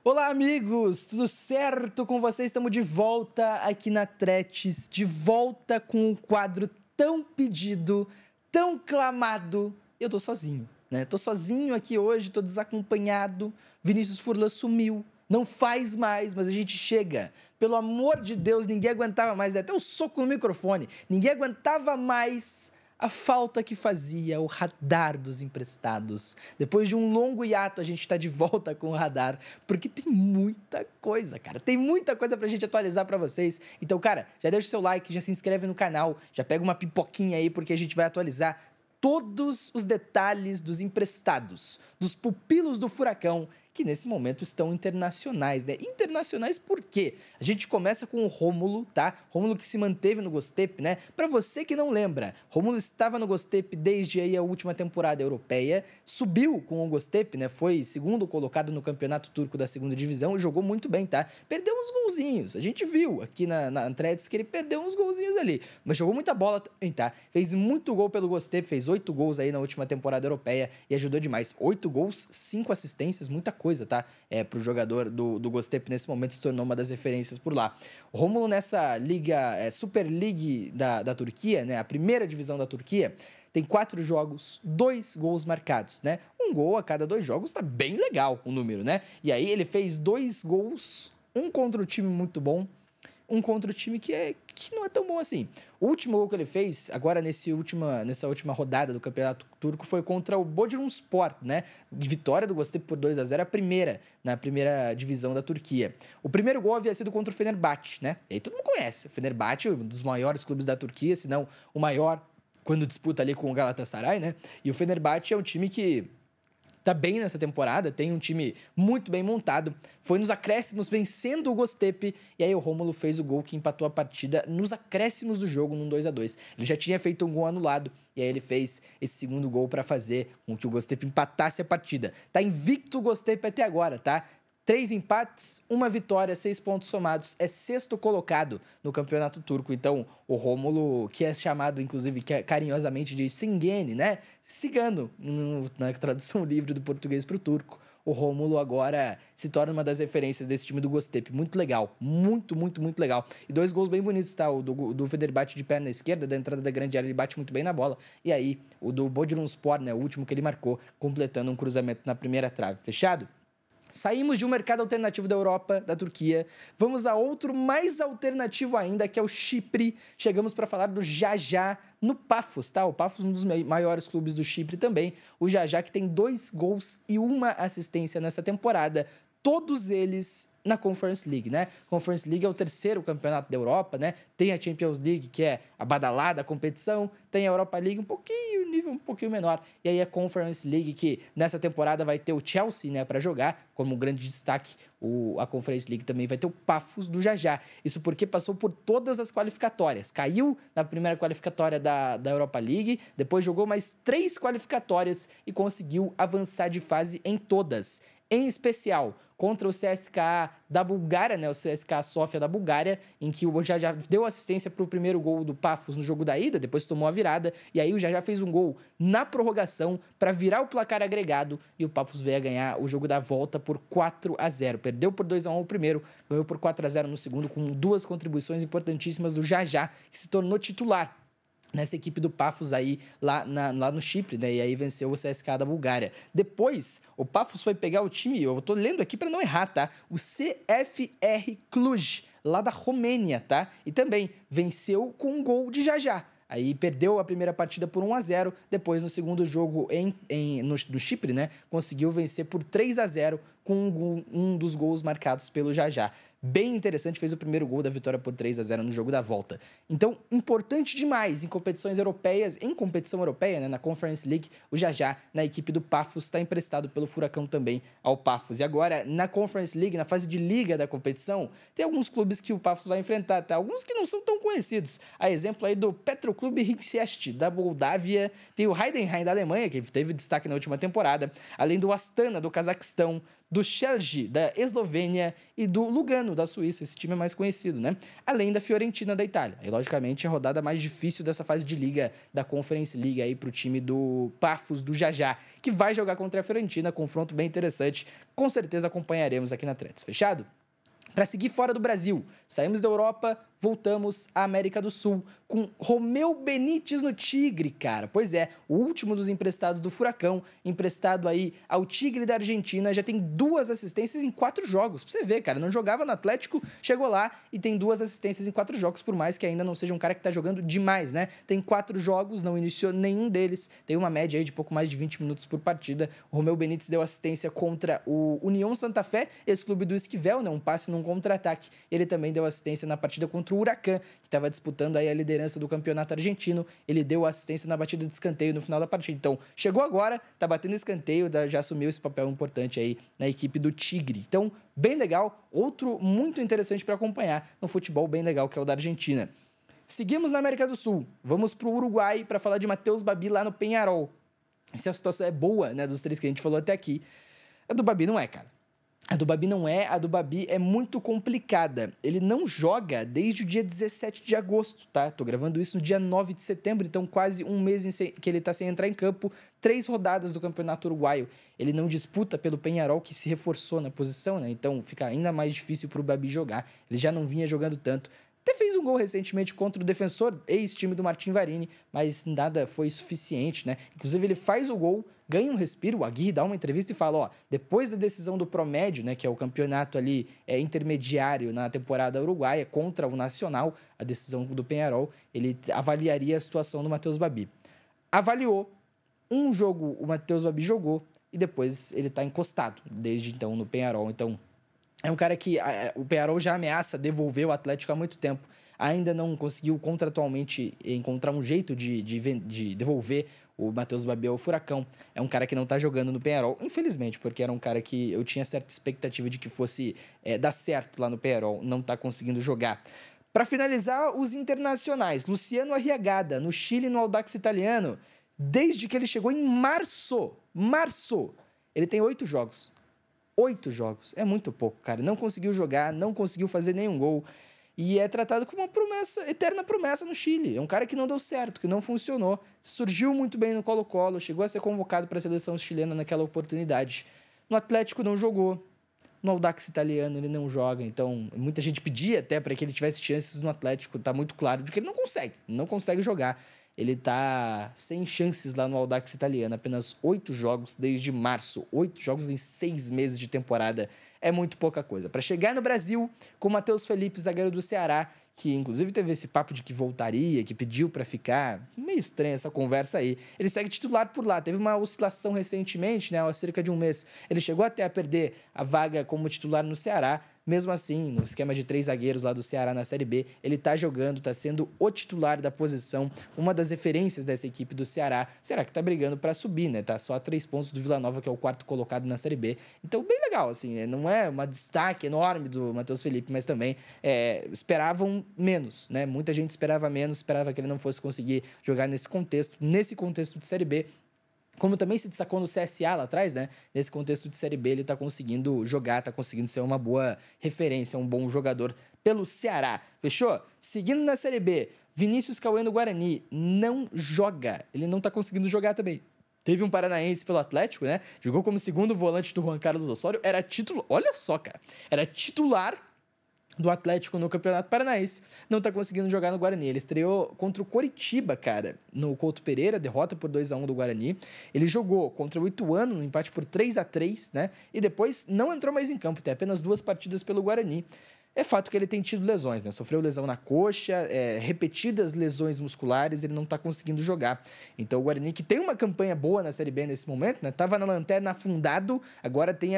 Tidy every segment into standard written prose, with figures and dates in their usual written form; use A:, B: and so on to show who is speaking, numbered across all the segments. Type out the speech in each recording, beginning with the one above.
A: Olá, amigos! Tudo certo com vocês? Estamos de volta aqui na Tretes, de volta com um quadro tão pedido, tão clamado. Eu tô sozinho, né? Tô sozinho aqui hoje, tô desacompanhado. Vinícius Furlan sumiu, não faz mais, mas a gente chega. Pelo amor de Deus, ninguém aguentava mais, até o soco no microfone. Ninguém aguentava mais a falta que fazia o radar dos emprestados. Depois de um longo hiato, a gente está de volta com o radar, porque tem muita coisa, cara. Tem muita coisa pra gente atualizar pra vocês. Então, cara, já deixa o seu like, já se inscreve no canal, já pega uma pipoquinha aí, porque a gente vai atualizar todos os detalhes dos emprestados, dos pupilos do Furacão, que nesse momento estão internacionais, né? Internacionais por quê? A gente começa com o Rômulo, tá? Rômulo que se manteve no Göztepe, né? Pra você que não lembra, Rômulo estava no Göztepe desde aí a última temporada europeia, subiu com o Göztepe, né? Foi segundo colocado no campeonato turco da segunda divisão e jogou muito bem, tá? Perdeu uns golzinhos, a gente viu aqui na Antreds que ele perdeu uns golzinhos ali, mas jogou muita bola também, tá? Fez muito gol pelo Göztepe, fez 8 gols aí na última temporada europeia e ajudou demais. 8 gols, 5 assistências, muita coisa, tá? Pro jogador do Göztepe nesse momento se tornou uma das referências por lá. O Rômulo nessa liga, Super League da Turquia, né? A primeira divisão da Turquia, tem 4 jogos, 2 gols marcados, né? Um gol a cada 2 jogos, tá bem legal o número, né? E aí ele fez 2 gols, um contra o time muito bom, um contra o time que não é tão bom assim. O último gol que ele fez, agora nessa última rodada do Campeonato Turco, foi contra o Bodrumspor, né? Vitória do Göztepe por 2-0, na primeira divisão da Turquia. O primeiro gol havia sido contra o Fenerbahçe, né? E aí todo mundo conhece. O Fenerbahçe, um dos maiores clubes da Turquia, se não o maior, quando disputa ali com o Galatasaray, né? E o Fenerbahçe é um time que tá bem nessa temporada, tem um time muito bem montado, foi nos acréscimos vencendo o Göztepe, e aí o Rômulo fez o gol que empatou a partida nos acréscimos do jogo, num 2-2. Ele já tinha feito um gol anulado, e aí ele fez esse segundo gol para fazer com que o Göztepe empatasse a partida. Tá invicto o Göztepe até agora, tá? 3 empates, 1 vitória, 6 pontos somados. É 6º colocado no campeonato turco. Então, o Rômulo, que é chamado, inclusive, carinhosamente de Singene, né? Cigano, na tradução livre do português para o turco. O Rômulo agora se torna uma das referências desse time do Göztepe. Muito legal. Muito, muito, muito legal. E 2 gols bem bonitos, tá? O do Fenerbahçe de perna esquerda, da entrada da grande área, ele bate muito bem na bola. E aí, o do Bodrumspor, né? O último que ele marcou, completando um cruzamento na primeira trave. Fechado? Saímos de um mercado alternativo da Europa, da Turquia, vamos a outro mais alternativo ainda, que é o Chipre. Chegamos para falar do Jajá no Pafos, tá? O Pafos, um dos maiores clubes do Chipre também. O Jajá que tem 2 gols e 1 assistência nessa temporada. Todos eles na Conference League, né? Conference League é o 3º campeonato da Europa, né? Tem a Champions League, que é a badalada competição, tem a Europa League nível um pouquinho menor, e aí a Conference League, que nessa temporada vai ter o Chelsea, né, para jogar, como grande destaque. A Conference League também vai ter o Pafos do Jajá. Isso porque passou por todas as qualificatórias. Caiu na primeira qualificatória da Europa League, depois jogou mais 3 qualificatórias e conseguiu avançar de fase em todas. Em especial contra o CSKA da Bulgária, né, o CSKA Sofia da Bulgária, em que o Jajá deu assistência para o primeiro gol do Pafos no jogo da ida, depois tomou a virada, e aí o Jajá fez um gol na prorrogação para virar o placar agregado, e o Pafos veio a ganhar o jogo da volta por 4-0. Perdeu por 2-1 o primeiro, ganhou por 4-0 no segundo, com 2 contribuições importantíssimas do Jajá, que se tornou titular nessa equipe do Pafos aí, lá no Chipre, né? E aí venceu o CSKA da Bulgária. Depois, o Pafos foi pegar o time, eu tô lendo aqui para não errar, tá? O CFR Cluj, lá da Romênia, tá? E também venceu com um gol de Jajá. Aí perdeu a primeira partida por 1-0, depois no segundo jogo no Chipre, né? Conseguiu vencer por 3-0 com um dos gols marcados pelo Jajá. Bem interessante, fez o primeiro gol da vitória por 3-0 no jogo da volta. Então, importante demais em competições europeias, em competição europeia, né, na Conference League, o Jajá, na equipe do Pafos, está emprestado pelo Furacão também ao Pafos. E agora, na Conference League, na fase de liga da competição, tem alguns clubes que o Pafos vai enfrentar, tá? Alguns que não são tão conhecidos. A exemplo aí do Petroclube Hriciest, da Moldávia, tem o Heidenheim da Alemanha, que teve destaque na última temporada, além do Astana, do Cazaquistão, do Celje, da Eslovênia, e do Lugano, da Suíça. Esse time é mais conhecido, né? Além da Fiorentina, da Itália. E, logicamente, a rodada mais difícil dessa fase de liga, da Conference League, aí pro time do Pafos, do Jajá, que vai jogar contra a Fiorentina. Confronto bem interessante. Com certeza acompanharemos aqui na Threads. Fechado? Para seguir fora do Brasil, saímos da Europa, voltamos à América do Sul, com Romeu Benítez no Tigre, cara. Pois é, o último dos emprestados do Furacão, emprestado aí ao Tigre da Argentina, já tem 2 assistências em 4 jogos. Pra você ver, cara, não jogava no Atlético, chegou lá e tem 2 assistências em 4 jogos, por mais que ainda não seja um cara que tá jogando demais, né? Tem 4 jogos, não iniciou nenhum deles, tem uma média aí de pouco mais de 20 minutos por partida. O Romeu Benítez deu assistência contra o União Santa Fé, esse clube do Esquivel, né? Um passe num contra-ataque. Ele também deu assistência na partida contra o Huracan, que estava disputando aí a liderança do campeonato argentino. Ele deu assistência na batida de escanteio no final da partida. Então, chegou agora, tá batendo escanteio, já assumiu esse papel importante aí na equipe do Tigre. Então, bem legal, outro muito interessante para acompanhar no futebol bem legal, que é o da Argentina. Seguimos na América do Sul. Vamos pro Uruguai para falar de Matheus Babi lá no Peñarol. Essa situação é boa, né, dos 3 que a gente falou até aqui. A do Babi não é, cara. A do Babi não é, a do Babi é muito complicada. Ele não joga desde o dia 17 de agosto, tá? Tô gravando isso no dia 9 de setembro, então quase um mês que ele tá sem entrar em campo. 3 rodadas do Campeonato Uruguaio. Ele não disputa pelo Peñarol, que se reforçou na posição, né? Então fica ainda mais difícil pro Babi jogar. Ele já não vinha jogando tanto. Até fez um gol recentemente contra o Defensor, ex-time do Martin Varini, mas nada foi suficiente, né? Inclusive, ele faz o gol, ganha um respiro, o Aguirre dá uma entrevista e fala, ó, depois da decisão do Promédio, né, que é o campeonato ali intermediário na temporada uruguaia contra o Nacional, a decisão do Peñarol, ele avaliaria a situação do Matheus Babi. Avaliou, um jogo o Matheus Babi jogou e depois ele tá encostado, desde então, no Peñarol. Então, é um cara que o Peñarol já ameaça devolver o Atlético há muito tempo. Ainda não conseguiu contratualmente encontrar um jeito de devolver o Matheus Babi ao Furacão. É um cara que não tá jogando no Peñarol, infelizmente, porque era um cara que eu tinha certa expectativa de que fosse dar certo lá no Peñarol. Não tá conseguindo jogar. Para finalizar, os internacionais. Luciano Arriagada, no Chile, no Audax Italiano. Desde que ele chegou em março, ele tem 8 jogos. 8 jogos. É muito pouco, cara. Não conseguiu jogar, não conseguiu fazer nenhum gol. E é tratado como uma promessa, eterna promessa no Chile. É um cara que não deu certo, que não funcionou. Surgiu muito bem no Colo-Colo, chegou a ser convocado para a seleção chilena naquela oportunidade. No Atlético não jogou. No Audax Italiano ele não joga. Então, muita gente pedia até para que ele tivesse chances no Atlético. Tá muito claro de que ele não consegue jogar. Ele tá sem chances lá no Audax Italiano. Apenas 8 jogos desde março. 8 jogos em 6 meses de temporada. É muito pouca coisa. Para chegar no Brasil, com o Matheus Felipe, zagueiro do Ceará, que inclusive teve esse papo de que voltaria, que pediu para ficar. Meio estranha essa conversa aí. Ele segue titular por lá. Teve uma oscilação recentemente, né, há cerca de um mês. Ele chegou até a perder a vaga como titular no Ceará. Mesmo assim, no esquema de 3 zagueiros lá do Ceará na Série B, ele tá jogando, tá sendo o titular da posição, uma das referências dessa equipe do Ceará. Ceará que tá brigando para subir, né? Tá só a 3 pontos do Vila Nova, que é o 4º colocado na Série B. Então, bem legal, assim, não é um destaque enorme do Matheus Felipe, mas também esperavam menos, né? Muita gente esperava menos, esperava que ele não fosse conseguir jogar nesse contexto de Série B. Como também se destacou no CSA lá atrás, né? Nesse contexto de Série B, ele tá conseguindo jogar, tá conseguindo ser uma boa referência, um bom jogador pelo Ceará. Fechou? Seguindo na Série B, Vinícius Cauê no Guarani não joga. Ele não tá conseguindo jogar também. Teve um paranaense pelo Atlético, né? Jogou como segundo volante do Juan Carlos Osório. Era titular. Olha só, cara. Era titular do Atlético no Campeonato Paranaense, não tá conseguindo jogar no Guarani. Ele estreou contra o Coritiba, cara, no Couto Pereira, derrota por 2-1 do Guarani. Ele jogou contra o Ituano, no empate por 3-3, né? E depois não entrou mais em campo, tem apenas 2 partidas pelo Guarani. É fato que ele tem tido lesões, né? Sofreu lesão na coxa, repetidas lesões musculares, ele não tá conseguindo jogar. Então o Guarani, que tem uma campanha boa na Série B nesse momento, né? Tava na lanterna afundado, agora tem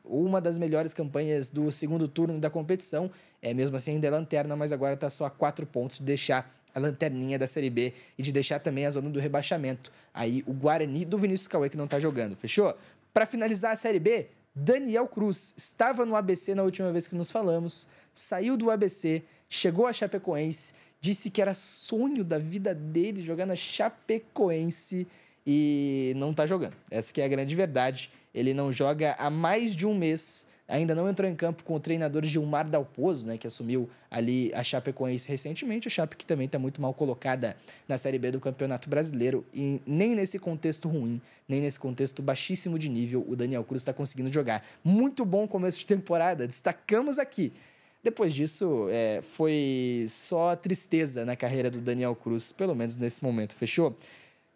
A: uma das melhores campanhas do segundo turno da competição. Mesmo assim ainda é lanterna, mas agora tá só a 4 pontos de deixar a lanterninha da Série B e de deixar também a zona do rebaixamento. Aí o Guarani do Vinícius Cauê que não tá jogando, fechou? Para finalizar a Série B, Daniel Cruz estava no ABC na última vez que nos falamos, saiu do ABC, chegou a Chapecoense, disse que era sonho da vida dele jogar na Chapecoense e não tá jogando. Essa que é a grande verdade. Ele não joga há mais de um mês, ainda não entrou em campo com o treinador Gilmar Dalpozo, né, que assumiu ali a Chapecoense recentemente. A Chape que também está muito mal colocada na Série B do Campeonato Brasileiro. E nem nesse contexto ruim, nem nesse contexto baixíssimo de nível, o Daniel Cruz está conseguindo jogar. Muito bom começo de temporada, destacamos aqui. Depois disso, foi só tristeza na carreira do Daniel Cruz, pelo menos nesse momento, fechou?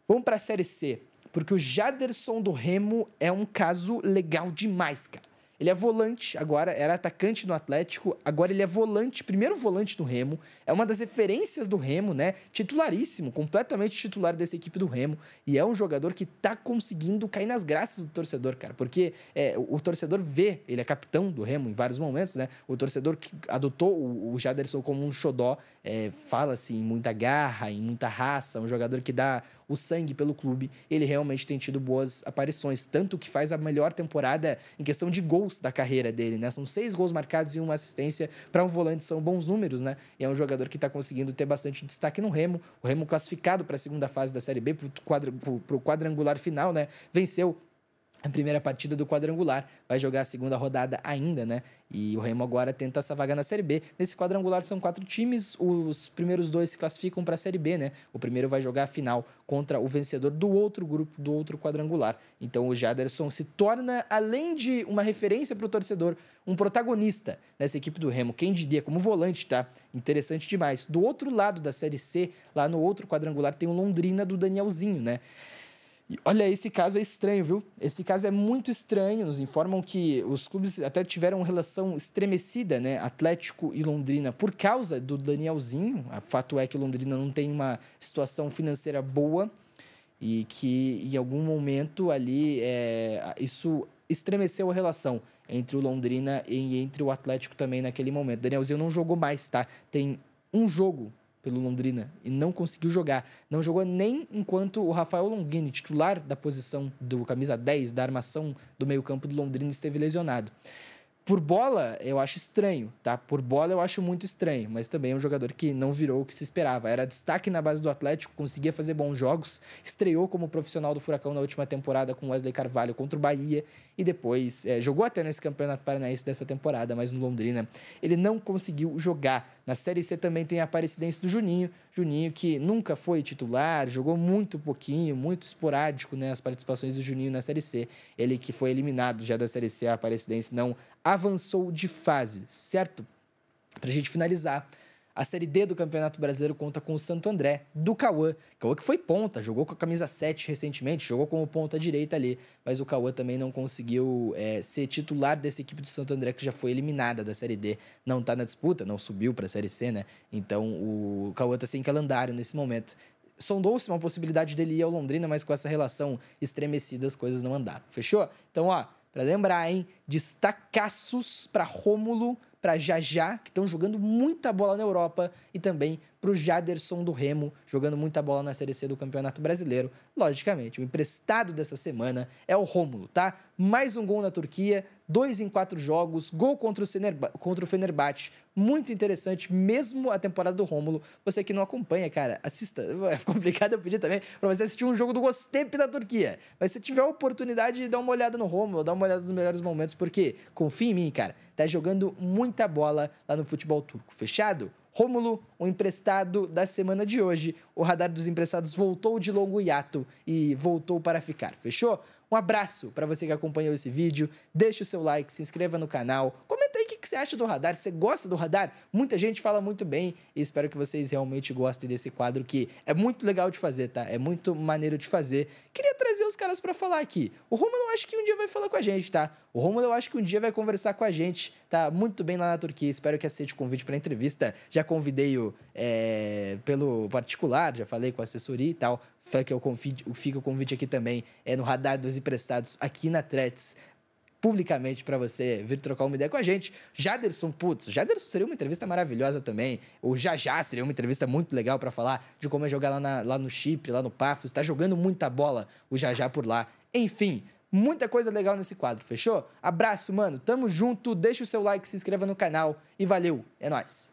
A: Vamos para a Série C, porque o Jaderson do Remo é um caso legal demais, cara. Ele é volante agora, era atacante no Atlético, agora ele é volante, primeiro volante do Remo, é uma das referências do Remo, né? Titularíssimo, completamente titular dessa equipe do Remo, e é um jogador que tá conseguindo cair nas graças do torcedor, cara, porque o torcedor vê, ele é capitão do Remo em vários momentos, né? O torcedor que adotou o Jaderson como um xodó, fala assim, em muita garra, em muita raça, um jogador que dá o sangue pelo clube. Ele realmente tem tido boas aparições, tanto que faz a melhor temporada em questão de gols da carreira dele, né? São 6 gols marcados e 1 assistência. Para um volante são bons números, né? E é um jogador que está conseguindo ter bastante destaque no Remo. O Remo classificado para a segunda fase da Série B, para o quadrangular final, né? Venceu a primeira partida do quadrangular, vai jogar a segunda rodada ainda, né? E o Remo agora tenta essa vaga na Série B. Nesse quadrangular são 4 times, os primeiros 2 se classificam para a Série B, né? O primeiro vai jogar a final contra o vencedor do outro grupo, do outro quadrangular. Então o Jaderson se torna, além de uma referência para o torcedor, um protagonista nessa equipe do Remo. Quem diria, como volante, tá? Interessante demais. Do outro lado da Série C, lá no outro quadrangular, tem o Londrina do Danielzinho, né? E olha, esse caso é estranho, viu? Esse caso é muito estranho. Nos informam que os clubes até tiveram uma relação estremecida, né? Atlético e Londrina, por causa do Danielzinho. O fato é que o Londrina não tem uma situação financeira boa e que, em algum momento ali, isso estremeceu a relação entre o Londrina e entre o Atlético também naquele momento. O Danielzinho não jogou mais, tá? Tem um jogo pelo Londrina e não conseguiu jogar. Não jogou nem enquanto o Rafael Longini, titular da posição do camisa 10, da armação do meio-campo do Londrina, esteve lesionado. Por bola, eu acho estranho, tá? Por bola, eu acho muito estranho, mas também é um jogador que não virou o que se esperava. Era destaque na base do Atlético, conseguia fazer bons jogos, estreou como profissional do Furacão na última temporada com Wesley Carvalho contra o Bahia e depois jogou até nesse Campeonato Paranaense dessa temporada, mas no Londrina ele não conseguiu jogar. Na Série C também tem a Aparecidense do Juninho, que nunca foi titular, jogou muito pouquinho, muito esporádico, né, as participações do Juninho na Série C. Ele que foi eliminado já da Série C, a Aparecidense não avançou de fase, certo? Pra gente finalizar, a Série D do Campeonato Brasileiro conta com o Santo André, do Cauã. Cauã que foi ponta, jogou com a camisa 7 recentemente, jogou como ponta direita ali, mas o Cauã também não conseguiu ser titular dessa equipe do Santo André, que já foi eliminada da Série D. Não tá na disputa, não subiu pra Série C, né? Então o Cauã tá sem calendário nesse momento. Sondou-se uma possibilidade dele ir ao Londrina, mas com essa relação estremecida as coisas não andaram. Fechou? Então, ó, pra lembrar, hein? Destacaços pra Rômulo, para Jajá, que estão jogando muita bola na Europa, e também para o Jaderson do Remo, jogando muita bola na Série C do Campeonato Brasileiro. Logicamente, o emprestado dessa semana é o Rômulo, tá? Mais um gol na Turquia, 2 em 4 jogos, gol contra o Fenerbahçe. Muito interessante, mesmo a temporada do Rômulo. Você que não acompanha, cara, assista. É complicado eu pedir também para você assistir um jogo do Göztepe da Turquia. Mas se tiver a oportunidade de dar uma olhada no Rômulo, dar uma olhada nos melhores momentos, porque, confia em mim, cara, tá jogando muita bola lá no futebol turco. Fechado? Rômulo, o emprestado da semana de hoje. O radar dos emprestados voltou de longo hiato e voltou para ficar. Fechou? Um abraço para você que acompanhou esse vídeo. Deixa o seu like, se inscreva no canal. Comenta aí o que você acha do radar. Você gosta do radar? Muita gente fala muito bem e espero que vocês realmente gostem desse quadro que é muito legal de fazer, tá? É muito maneiro de fazer. Queria trazer os caras para falar aqui. O Rômulo eu acho que um dia vai falar com a gente, tá? O Rômulo eu acho que um dia vai conversar com a gente. Tá muito bem lá na Turquia. Espero que aceite o convite para entrevista. Já convidei-o pelo particular, já falei com a assessoria e tal. Fica o convite aqui também no radar dos emprestados aqui na Threads, publicamente, para você vir trocar uma ideia com a gente. Jaderson seria uma entrevista maravilhosa também. O Jajá seria uma entrevista muito legal para falar de como é jogar lá no Chipre, lá no Paphos. Está jogando muita bola o Jajá por lá. Enfim, muita coisa legal nesse quadro, fechou? Abraço, mano. Tamo junto. Deixa o seu like, se inscreva no canal e valeu. É nóis.